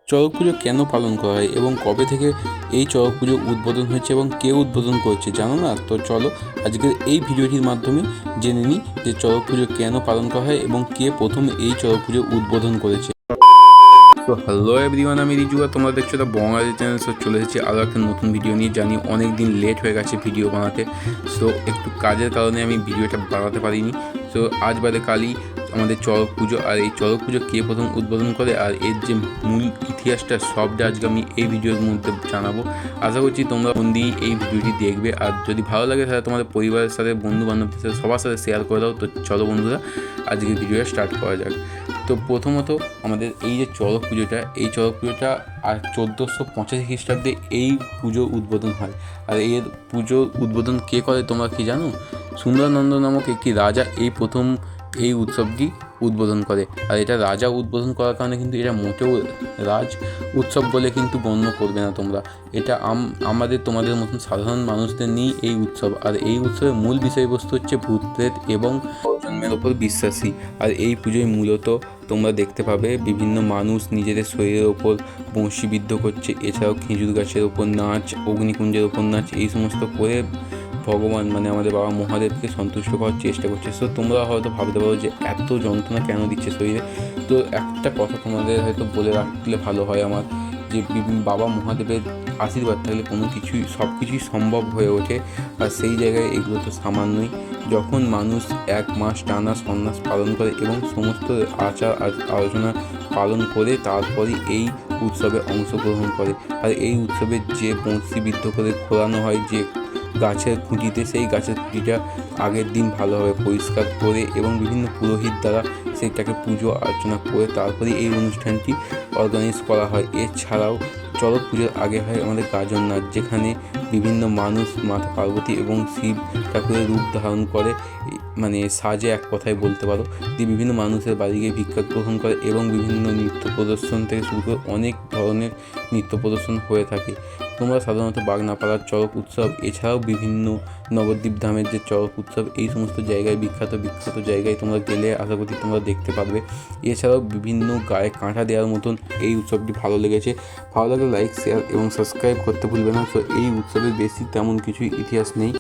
চড়ক পুজো কেন পালন করা হয় এবং কবে থেকে এই চড়ক পুজো উদ্বোধন হয়েছে এবং কে উদ্বোধন করছে জানো না? তো চলো আজকের এই ভিডিওটির মাধ্যমে জেনে নিই যে চড়ক পুজো কেন পালন করা হয় এবং কে প্রথম এই চড়ক পুজো উদ্বোধন করেছে। তো হ্যালো এভরিওয়ান, আমি রিজু আর তোমরা দেখছো দ্য বঙ্গালী চ্যানেল। সো চলে এসেছি আরও একটা নতুন ভিডিও নিয়ে। জানি অনেক দিন লেট হয়ে গেছে ভিডিও বানাতে, সো একটু কাজের কারণে আমি ভিডিওটা বানাতে পারিনি। সো আজ বাদে কালই আমাদের চড়ক পুজো, আর এই চড়ক পুজো কে প্রথম উদ্বোধন করে আর এর যে মূল ইতিহাসটা সবটা আজকে আমি এই ভিডিওর মধ্যে জানাবো। আশা করছি তোমরা মন দিয়ে এই ভিডিওটি দেখবে, আর যদি ভালো লাগে তাহলে তোমাদের পরিবারের সাথে, বন্ধু বান্ধবদের সাথে, সবার সাথে শেয়ার করে দাও। তো চলো বন্ধুরা, আজকে ভিডিওটা স্টার্ট করা যাক। তো প্রথমত আমাদের এই যে চড়ক পুজোটা, এই চড়ক পুজোটা আর 1485 খ্রিস্টাব্দে এই পুজো উদ্বোধন হয়। আর এর পুজো উদ্বোধন কে করে তোমরা কি জানো? সুন্দরানন্দ নামক একটি রাজা এই প্রথম এই উৎসবটি উদ্বোধন করে। আর এটা রাজা উদ্বোধন করার কারণে কিন্তু এটা মোটেও রাজ উৎসব বলে কিন্তু গণ্য করবে না তোমরা। এটা আমাদের তোমাদের মতন সাধারণ মানুষদের নিয়েই এই উৎসব। আর এই উৎসবের মূল বিষয়বস্তু হচ্ছে ভূত প্রেত এবং জন্মের ওপর বিশ্বাসী। আর এই পুজোয় মূলত তোমরা দেখতে পাবে বিভিন্ন মানুষ নিজেদের শরীরের ওপর বংশীবিদ্ধ করছে, এছাড়াও খেজুর গাছের ওপর নাচ, অগ্নিকুঞ্জের ওপর নাচ, এই সমস্ত করে ভগবান মানে আমাদের বাবা মহাদেবকে সন্তুষ্ট করার চেষ্টা করছে। সো তোমরা হয়তো ভাবতে পারো যে এত যন্ত্রণা কেন দিচ্ছে শরীরে। তো একটা কথা তোমাদের হয়তো বলে রাখলে ভালো হয় আমার, যে বাবা মহাদেবের আশীর্বাদ থাকলে সব কিছুই সম্ভব হয়ে ওঠে। আর সেই জায়গায় এগুলো তো সামান্যই। যখন মানুষ 1 মাস টানা সন্ন্যাস পালন করে এবং সমস্ত আচার আলোচনা পালন করে তারপরই এই উৎসবে অংশগ্রহণ করে। আর এই উৎসবে যে বংশীবিদ্ধ করে ঘোরানো হয় যে গাছের খুঁটিতে, সেই গাছের খুঁটিটা আগের দিন ভালোভাবে পরিষ্কার করে এবং বিভিন্ন পুরোহিত দ্বারা সেইটাকে পুজো অর্চনা করে তারপরে এই অনুষ্ঠানটি অর্গানাইজ করা হয়। এছাড়াও চড়ক পুজোর আগে হয় আমাদের গাজন নাচ, যেখানে বিভিন্ন মানুষ মাতা পার্বতী এবং শিব ঠাকুরের রূপ ধারণ করে, মানে সাজে এক কথায় বলতে পারো, দিয়ে বিভিন্ন মানুষের বাড়ি গিয়ে ভিক্ষা গ্রহণ করে এবং বিভিন্ন নৃত্য প্রদর্শন থেকে শুরু করে অনেক ধরনের নৃত্য প্রদর্শন হয়ে থাকে। তোমরা সাধারণত বাগনাপাড়ার চড়ক উৎসব, এছাড়াও বিভিন্ন নবদ্বীপ ধামের যে চড়ক উৎসব, এই সমস্ত জায়গায় বিখ্যাত জায়গায় তোমরা গেলে আশা করি তোমরা দেখতে পারবে। এছাড়াও বিভিন্ন গায়ে কাঁটা দেওয়ার মতন এই উৎসবটি ভালো লেগেছে। ভালো লাগলে লাইক, শেয়ার এবং সাবস্ক্রাইব করতে ভুলবে না। তো এই উৎসবের বেশি তেমন কিছুই ইতিহাস নেই।